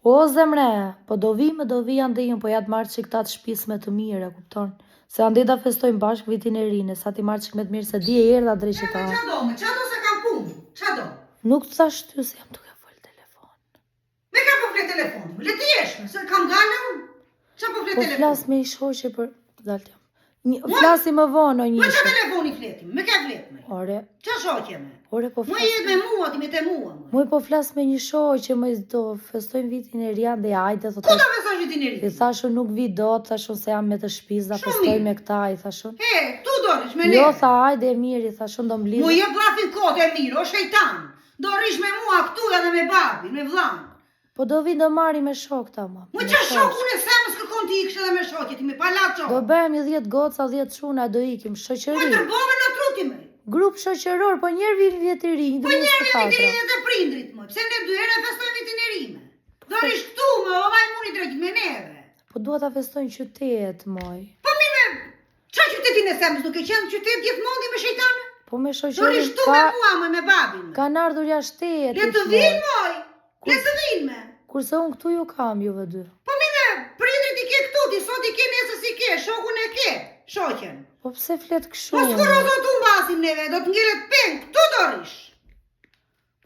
O zemre, po do vi andejën, po ja të marrë që këta të shpisme të mire, kupton? Se andej da festojmë bashkë vitin e rinë, sa ti marrë që me të mirë, se di e erë da drejqë ta. Qa do se kam punë, qa do? Nuk të thash ty se jam duke folë telefon. Me ka po fle telefon, le të jeshme, se kam gale unë. Qa po fle telefon? Po flas me i shoqe për... Daltë jam. Flasi më vonë, o Me njështë. qa telefoni fletim, me ka flet me? Ore, Qa shoqe me? ore po Më flas... jetë me mua, ti me te mua. Muj po flas me një shoqe, më do festojmë vitin e ri, ande ajde, Ku thotë... da festojnë vitin e I ri? thashun nuk vi dot, thashun se jam me të shpiz, da Shumë festoj mirë. me këta, i thashun. He, tu dorish me ne. Jo, tha, ajde e mirë, i thashun do Mu mblidhe. je blafin kote e mirë, o shejtan. Do rish me mua këtu edhe me babin, me vllain. Po do vi do marri me shok ta ma. Mu qa shok unë e semës kërkon ti iksh edhe me shokje, ti me palat Do shok. bëhemi 10 goca, 10 çuna, do ikim, Mu shoqëri. tërbove në truti me. Grup shoqëror, po njerë vin vjet i ri, një Po njerë vitin e 24. ri dhe të prindrit më, pse ne dy herë e festojnë vitin e ri me. Do rish këtu me, o vaj muni drejt me neve. Po dua ta festojnë qytet, moj. Po mi me, qa qytetin e semës duke qenë qytet gjithmonë ti me shejtane? Po me Do shoqërin, rish tu me mua me babin. kanë ardhur jashtetit. Le të vinë moj, le të vinë me. Kurse unë këtu ju kam juve dy. Po mine, prindrit i ke këtu, ti sot i ke nesës i ke, shokun e ke, shoqen. Po pse flet kështu? Po s'kur do t'u mbasim neve, do t'ngelet peng, këtu do rish.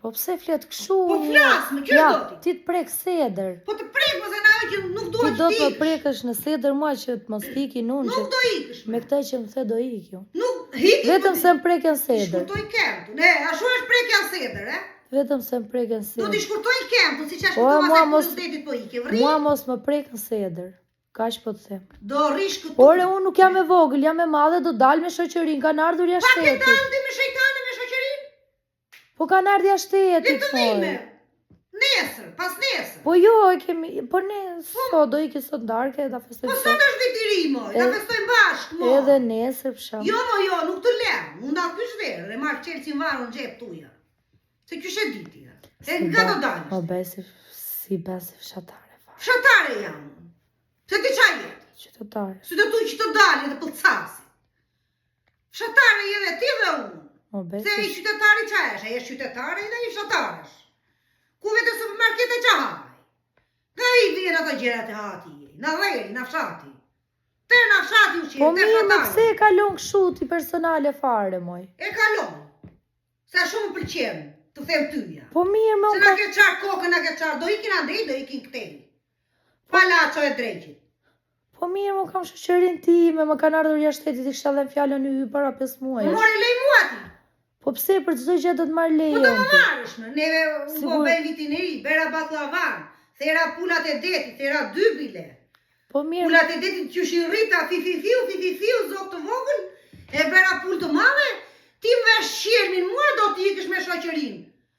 Po pse flet kështu? Po flas, me kjo Ja, do ti. ti të prek seder. Po të prek, po se na ajo që nuk Ti duhet do që të t'ikësh. prekësh në seder mua që të mos ikin unë që Nuk do ikësh. me këtë që më the do ikju. Nuk hiki. Vetëm se më preken seder. Shkurtoj kemtu, ne, ashtu është prekja seder, e? Vetëm se më preken Do seder. t'i shkurtoj kemtu, si që Po, shkurtova mua se mos- kryedetit po ike, vri. Mua mos më preken seder. Kaq po të them. Do rish këtu. Ore, unë nuk jam e vogël, jam e madhe, do dal me shoqërin, kanë ardhur Pa ke jashtetit. daldi me shejtane me shoqërin? Po kanë ardhur Le jashtetit, të moj. vime. Nesër, pas nesër. Po jo, e kemi, po ne sot do iki sot darke, da Po festojmë sot sot. është viti ri, moj, da festojmë bashkë, moj. Edhe nesër psham. Jo, mo, jo, nuk të lem, unë da kysh verë, dhe marrë qelësin varë në gjep tuja. Se kysh e diti, ja. E nga do dalës. Po besi, si besi fshatare, fa. Fshatare jam. Se ti qa jetë? Qytetare. Si do tu që të dalë dhe pëllcasi. Fshatare je dhe ti dhe unë. Po Se besi, i qytetari qa eshe, e qytetari dhe i fshataresh. Ku vete supermarkete qa haj? Nga i vjen ato gjerat e hati, na dheri, na fshati. Te na fshati u po qenë, te mirë, me fshatari. pse e kalon kështu ti personale fare, moj. E kalon. Se shumë pëlqen, të them tyja. Po mirë, me Se unë na ke qarë kokën, na ke qarë, do ikin andej, do ikin këtej. Palaco e drejqit. Po mirë, më kam shoqërin time, më kanë ardhur jashtetit, i kisha dhe fjallën y para 5 muaj. More lej mua ti. Po pse për çdo gjë do të marr Po do lejon më ti? marrësh në, neve unë po Sigur. bëj vitin e ri, bera baklavan, thera pulat e detit, thera dy bile. Po mirë, Pulat e detit qyshin rrita, fififiu, zok të vogël, e bera pull të mame, ti më vesh shirmin mua do t'i ikësh me shoqërin.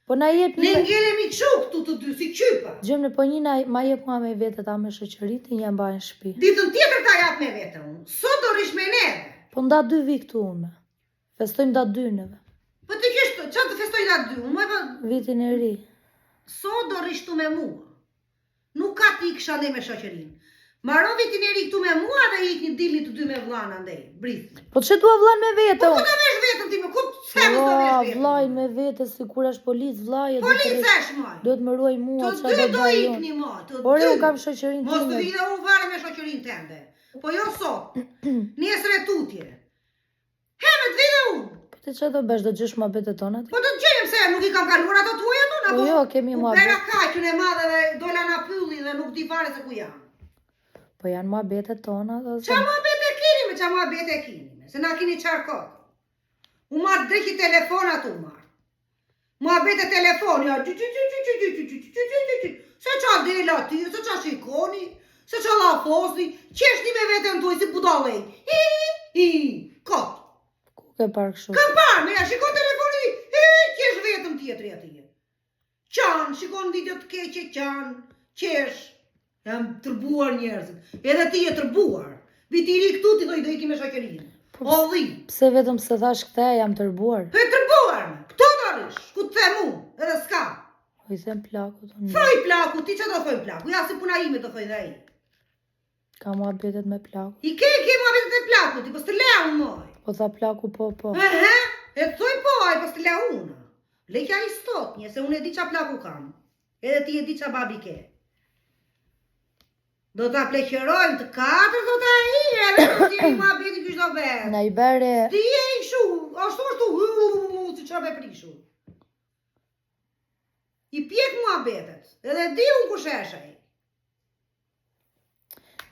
po na jep Ne një... ngelemi kështu këtu të dy, si qypa. Gjëmne, po një ma jep mua me vete ta me shoqëri, ti një mbajnë shtëpi. Ditën tjetër ta jap me vete unë, sot do rish me neve. Po nda 2 vi këtu unë. Festojmë da 2 neve. Po ti kesh qa të festoj da dy, unë më Vitin e ri. sot do rish tu me mua. Nuk ka ti ikësha ne me shoqërin. Maro vitin e ri këtu me mua dhe ik një dilni të dy me vllana andej, brith. Po që dua vllajn me vete Po ku unë? do vesh vetëm ti me ku semës do vesh vetëm? Vllajn me vete, si kur është polic, vllaje, Policesh moj. do të më ruaj mua, Të qa dy do do bëj unë. ikni mo, të Ore, dy. unë kam shoqërin Mos të time. vide unë vare me shoqërin tende. Po jo sot. Nesër e tutje. Herët vide unë. Po ti që do bësh, do gjesh ma bete tona ti? Po të gjejem se nuk i kam kaluar ato tuaja tona. Po jo, kemi u mua bera kaqën e madhe dhe dola na pylli dhe nuk di fare se ku janë. Po janë ma bete tona, dhe Qa mua bete kini me, qa mua bete kini me, se na kini qarë kokë. U marë drejki telefonat u marë. Mua bete telefoni, ja, se qa dela ti, se qa shikoni, se qa la fosni, qeshti me vetën tuaj si budalej. Kot. ku ke parë kështu? Kam parë, me ja shikon telefoni, qesh vetëm tjetëri atije. Qanë, shikon video të keqe, qanë, qesh. Jam tërbuar njerëzit. Edhe ti e tërbuar. Viti i ri këtu ti do iki me shoqërinë. O dhi. Pse vetëm se thash këte jam tërbuar? E tërbuar me. Këto do rish. Ku të them unë, edhe s'ka. Po i them plaku të një. Thoj plaku, ti që do thoj plaku? Ja si puna ime do thoj dhe ai. Ka mua betet me plaku. I ke mua vetë e plaku, ti po s'të le unë moj. Po tha plaku po. Ehe, e thoj po, ai po s'të le unë. Lekja i stot, një se unë e di qa plaku kam. Edhe ti e di qa babi ke. Do ta pleqërojmë të katër, do ta i, edhe të tjeri ma beti kysh do vetë. Na i bere, Di e i shu, ashtu si qa me prishu. I pjek mua betet, edhe di unë kush eshe.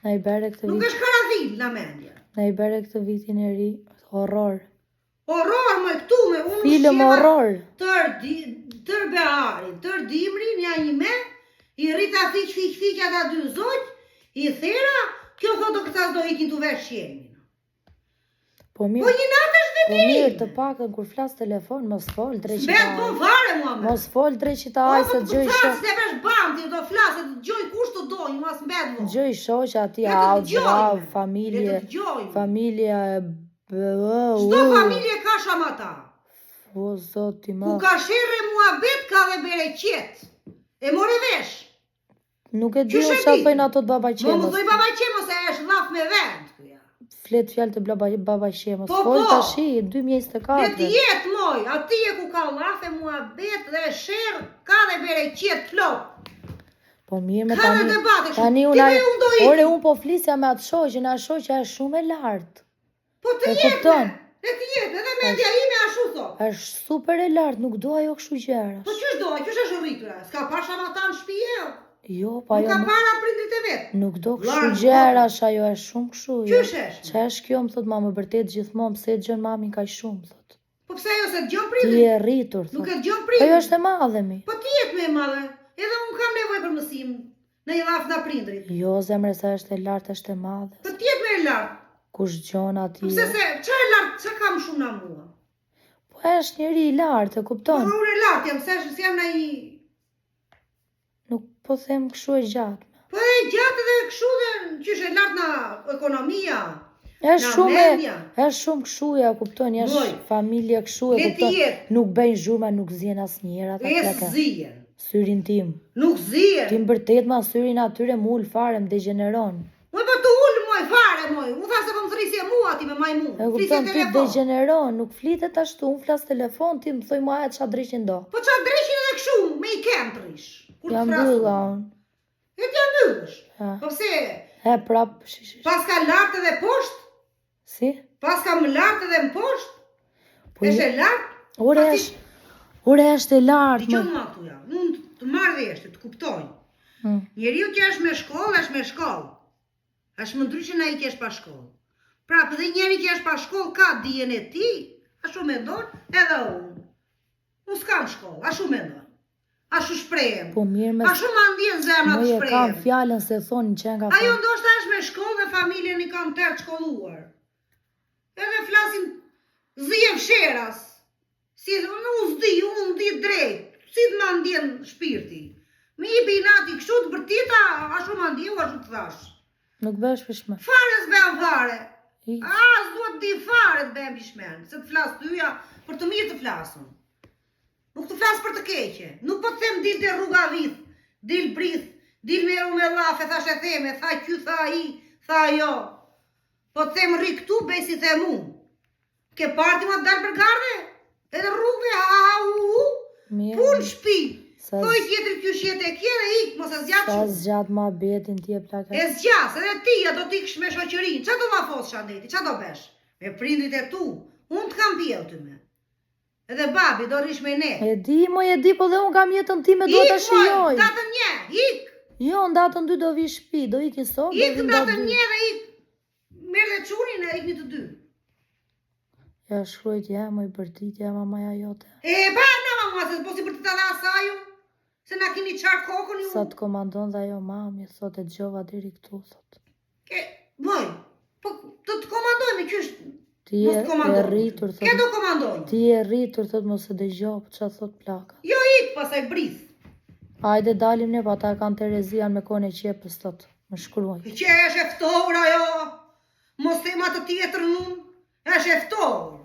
na i bere këtë Nuk vit, është karadhil në mendje. na i bere këtë vitin e ri, horror. Horror më këtu me unë Film horror. tër beharin, tër dimrin, ja një me, i rrita fiq ata dy zoq, i thera, kjo thotë këta do ikin të vesh qenin. Po Po mirë, një natë është po mirë të pakën kur flas telefon, mos fol drejt S'bet po fare mua me. Mos fol drejt që ta aj se gjoj shoh. shoq. Se vesh bam ti do flasë, të gjoj kush të dojnë, mas mbet vo. Gjoj shoq aty Le të au dëgjojmë, zdrav, le familje, të dëgjojmë. familja Çdo familje ka shamata. O zoti Ku ma. ka sherrë muhabet ka dhe bereqet. E more vesh. Nuk e di Qysh e unë çfarë di? thojnë ato të baba Më qemos. thoj baba qemo se është dhaf me vend. Kuja. Flet fjalë të baba qemos. Po, Fol po. tashi Le të 2024. jetë moj, atje ku ka llafe muhabet dhe sherrë ka dhe bereqet plot. Po mirë me Ka dhe tani. debate kështu. Tani Ti unë me unë do iki. ore unë po flisja me atë shoqën, a shoqja është shumë e lartë. Po të E jetë. kupton? Le të jetë, edhe mendja ime ashtu thot. Është super e lartë, nuk do ajo kështu gjëra. Po qysh do, qysh është rritura? S'ka par shamata në shtëpi e? Jo, pa Nuk ajo ka nuk- para prindrit e vet. nuk do kështu Lartë, gjëra, ajo është shumë kështu. jo. Qysh është? Qa është kjo, më thot ma më vërtet gjithmonë, pse dëgjon mamin kaq shumë, thot. Po pse ajo se dëgjon Ti prindrit? e rritur, Nuk thot. e dëgjon Ajo prindrit. është e madhe mi. Po ti jetë me e madhe. Edhe unë kam nevojë për mësim në një llaf nga prindrit. Jo, zemre sa është e lartë, është e madhe. Po ti jetë me e lartë. Kush gjon Po aty. pse se, qa e lartë, qa kam shumë na mua? Po është njëri i lartë, e Po kupton? unë e lartë jam, se jam në një... Nuk po them kështu e gjatë. Po e gjatë dhe këshu dhe qysh e lartë na ekonomia. Është Na shumë mendja. është shumë kështu ja kupton, Moj. është familje kështu e Le ti kupton. jetë. Nuk bëjnë zhurma, nuk zien asnjëherë ata E plaka. zijen. Syrin tim. Nuk zijen. Tim vërtet ma syrin atyre mu ul fare më degeneron. Moj po të ullë moj, fare moj. Unë tha se po më thrisje mua ti me majmun. E Thrisje kupton ti telefon. degeneron, nuk flitet ashtu, unë flas telefon, ti më thoj mua e çfarë dreqin do. Po qa dreqin edhe këshu, me i kem të rish. Kur të Jam frasu. mbylla unë. E t'ja mbyllësh. Ha. Po pse, E prap, pas ka lartë edhe poshtë, si? pas ka më lartë edhe më poshtë, Po është e lartë, ore pasi- është, ore është e lartë. Dëgjoj mua këtu ja, unë të marrë veshtë, të kuptoj. Njeriu që është me shkollë, është me shkollë. Është më ndryshë na i që është pa shkollë. Pra, për dhe njeri që është pa shkollë, ka dijen e ti, ashtu mendon, edhe unë. Unë s'kam shkollë, ashtu mendon. Ashtu shprehem. Po mirë me Ashtu ma ndjen zemra të moje kam shprehem. fjallën se thonë që nga Ajo ndoshta është me shkollë dhe familjen i kam tërë të shkolluar. Edhe flasin zije fsheras. Si unë di drejt. Si të ma ndjen shpirti. Mi i binati kështu të bërtita, ashtu ma ndjen, ashtu të thash. Nuk bësh pishme. Fare s'bëm fare. I, S'duhet di fare të bëm pishmen. Se të flas tyja për të mirë të flasun. Nuk të flas për të keqe. Nuk po të them dil të rruga vith, dil brith, dil me me llafe, thash e theme, tha ky, tha i, tha jo. Po të them rri këtu, bej si them unë. Ke parti ma të dalë për garde? Edhe rrugve, mirë. pun shpi. Sa Thoj tjetër kjo shjetë e kjere, ik, mos e zgjat sa shumë. zgjat ma betin ti e plaka. E zgjas, edhe ti ja do t'iksh me shoqërinë. Qa do ma fos Shandeti, qa do besh? Me prindrit e tu, unë të kam bjell ty me. Edhe babi do rish me ne. E di, moj e di, po dhe unë kam jetën time, do ta Ik, moj, shijoj. datën një, ik. Jo, në datën 2 do vi shtëpi, do ikin sot, do Ik vi datën ndat 2. një dhe ik. Merë dhe qunin e ikni të dy. Ja shkrujt ja, moj bërtitja, mamaja jote. E ba, në mama, se po si për të të dha asaju. Se na kini qarë kokën ju. Sa të komandon dhe ajo mami, thot e gjova diri këtu, thot. Moj, po të komandojme, kjo është. Ti Mos e komandojme. rritur, Ke thot. do komandojme. Ti e rritur, thot mos e dëgjoj, po çfarë thot plaka. Jo ik, pasaj brith. Hajde dalim ne, pa ta kanë Terezian me kone qepës, thot. Më shkruaj. Që është eftohur ajo. Mos tema të tjetër nun. Është eftohur.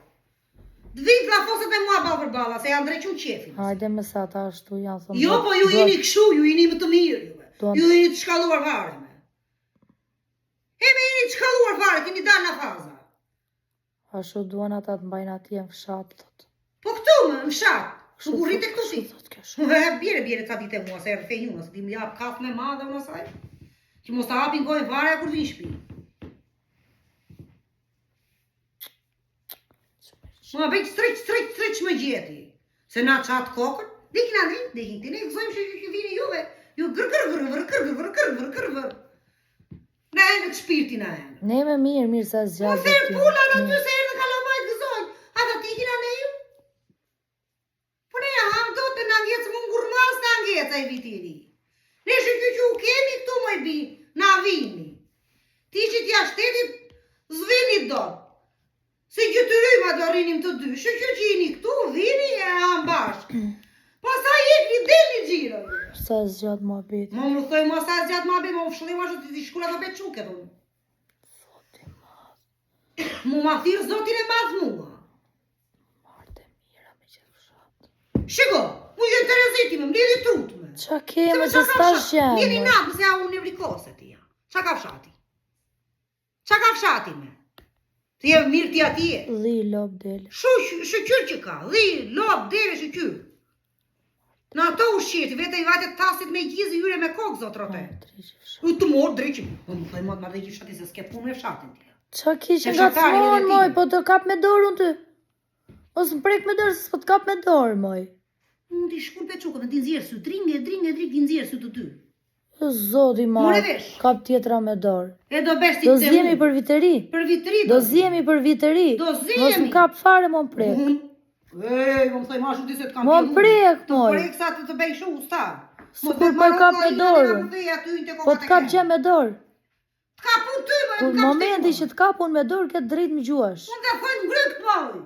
Dvit la foset e mua ball për balla, se janë drequn qefin. Hajde me sa ta ashtu janë thonë. Jo, po ju jeni këshu, ju jeni më të mirë juve. Duan- Ju jeni të shkalluar fare me. E me jeni të shkalluar fare, keni dalë në faza. Ashtu duan ata të mbajnë atje në fshat, thot. Po këtu më, në shatë. Nuk u rritë këtu si. Kështu thot kjo shumë. Bjere ta dite mua, se e rëfe ju, nëse ti më japë kafë me madhe unë asaj. Që mos ta hapin gojën fare kur vinë shtëpi. Ma bëj streq më gjeti. Se na qatë kokën, dikin ti ne gëzojmë që vini juve. Ju gër. Na e në të shpirti na e. Ne me mirë sa Po zgjatë. therë pula në ty se erë në kalamajt gëzojnë. Ata ti kina ne ju? Po ne ham do të në ngecë më ngurmas në ngecë e vitiri. Ne shë që u kemi këtu më i bi, na vini. Ti që t'ja shtetit zvinit do. Se gjëtyryma do rinim të dy. Shë që jini këtu, vini e ham bashkë. Pasa jekni deli gjiro. Sa zgjatë më bitë. Më thoj më sa zgjatë më bëj, më fshëllim ashtu të shkura të beçuke do. Mu ma thirë zotin e madh mua. Marte mira me që fshat. Shiko, mu jenë të reziti me, mlidhi trut me. Qa keme që s'ta Njeni shemë? natë, se ja unë e vrikose ti ja. Qa ka fshati? Qa ka fshati me? Ti e mirë ti atje. Dhi lop del. Shëqyr që ka, dhi, lop, deve, shëqyr. Në ato ushqirti, vete i vajtet tasit me gjizë hyre me kokë, zotrote. U të morë dreqim. Më thoj më dhe gjithë shati se s'ke punë me fshatin ti. Qa kishin E nga shatari të edhe ti. moj, po të kap me dorë unë ty. Mos më prek me dorë, se s'po të kap me dorë, moj. Unë t'i shkur peçukët, në t'i nxjerë sy, dringe, t'i nxjerë sy të dy. Zoti ma, More vesh. kap tjetra me dorë. E do besh ti Do te zjemi mu. për viteri. Për vitri Do zjemi për viteri. Do zjemi. Mos më kap fare më prek. Ej, më thoj ma shumë ti se t'kam Më prek, Të moj. prek sa të bëj shu, sta. Së kur po e kap me dorë. Po të kap gjë me dorë. T'kap unë ty, më Kur momenti që të kap unë me dorë, këtë drejt më gjuash. Unë të thoj në ngrykt, moj.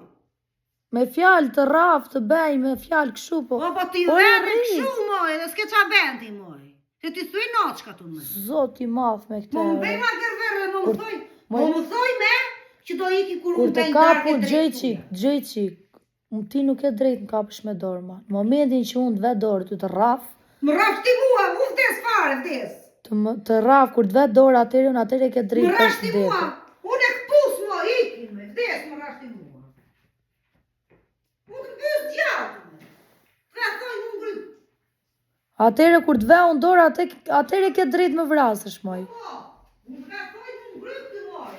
Me fjalë të rafë, të bej, me fjalë këshu, po. Po ti Po e vete rrit. këshu, moj, dhe s'ke qa bendi, moj. Se ti thuj noqka tu me. Zoti madh me Mo më bëj këtë. ma gërverë, më Kur- më thoj. mo- Mo më thoj me, që do iki kur Kur unë të bëj kapu darke gjëqi, drejt gjëqi, ti nuk e drejt më kapësh me dorë ma. Në momentin që unë të ve dorë, ty të rafë, Më rafti mua, u vdes fare, vdes. të rafë, kur të ve dorë atëre, unë atëre ke Më drejt për rashti mua, shdetë. unë e këpus mua, ikin me, vdes më rashti mua. Unë të bëjës djallë me, dhe thoj në ngryt. Atëre kur të ve unë dorë, atëre ke drejt më vrasësh, moj. Po, unë dhe thoj në ngryt të moj,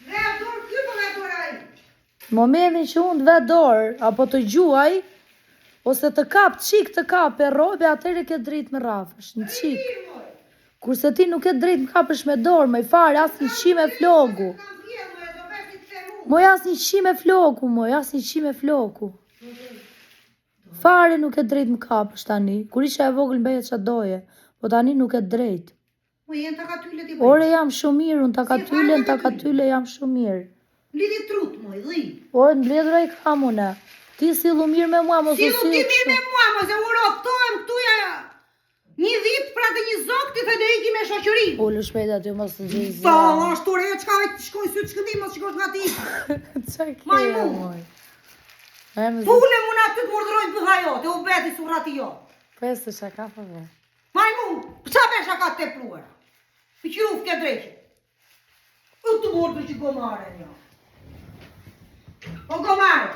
dhe e dorë kjo për e dorë aji. Në momentin që unë të ve dorë, apo të gjuaj, ose të kap, qik të kap e robe, atëre ke drejt më rafësh, në qik. Mirë moj, Kurse ti nuk e drejt më kapësh me dorë, më i fare, as një qi me flogu. kam pjerë moj, do besi të mu. Moj as një qi me floku, moj, as një qi me floku. Fare nuk e drejt më kapësh tani. Kur isha e vogël mbejet që doje, po tani nuk e drejt. Mo jenë të ka tylle ti Ore bëjë. jam shumë mirë, unë ta ka tyle jam shumë mirë. Lidi trut moj, dhi. Ore në bledra i kam une. Ti sillu mirë me mua, mos Si u du ti sill mirë me kështu. mua, mo se u roftohem këtuja një vit pra të një zok ti thë do iki me shoqëri. Ulu shpejt aty mos të gjej Po, zja. ashtu re, qka vetë shkoj sy të shkëndim, mos shkosh nga ti. Qa ke, Majmun. moj? E më zi, Pule mu në aty të murdërojnë për hajote, u beti surati jo. pesë që ka për ve. Majmun, qa besha ka të tepluar? Për që ruf ke dreqe. U të mordë që gomare një. O gomare.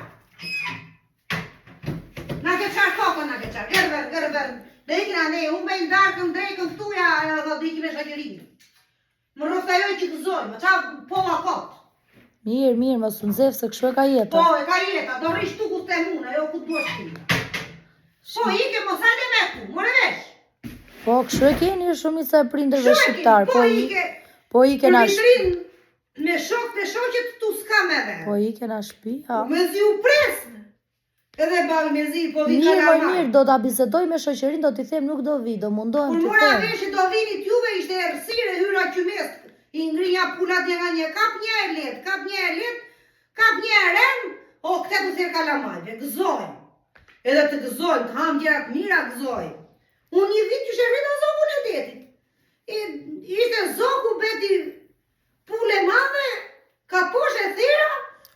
Na ke qarë kokën, na ke qarë, gërëver. Dhe ikina ne, unë me ndarkën drejkën këtuja, dhe dhe iki me shaqerinë. Më rëftajoj që gëzoj, më qa po ma kotë. Mirë, mos u nxef se kështu e ka jeta. Po, e ka jeta, do rish tu ku të muna, jo ku duash ti. Po, ike, mos hajde me ku, more vesh. Po, kështu e keni shumica e prindërve shqiptar, po ike, po i për kena vindrin, me shok, me shoqet tu s'ka me dhe. po i kena shtëpi. Me zi u presnë. Edhe bali me zi, po vi Mirë, kalamar. mirë, do ta bisedoj me shoqërinë, do t'i them nuk do vi, do mundohem Kur t'i mora them. vesh do vinit juve ishte errësire hyra qymes. I ngrinja pulat nga një kap një e let, kap një e ren, o këte të thirë kalamajve, gëzojnë. Edhe të gëzojnë, të ham gjerat mira gëzojnë. Unë një vit që rrita zokun e detit. Ishte zoku beti pule madhe, ka posh e thera,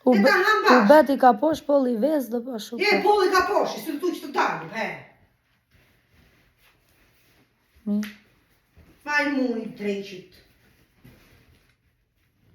e ta ham U bashkë. beti ka posh polli vez do pa shumë. E polli ka poshi, së të që të dalim, he. Mirë. Faj mu i dreqit.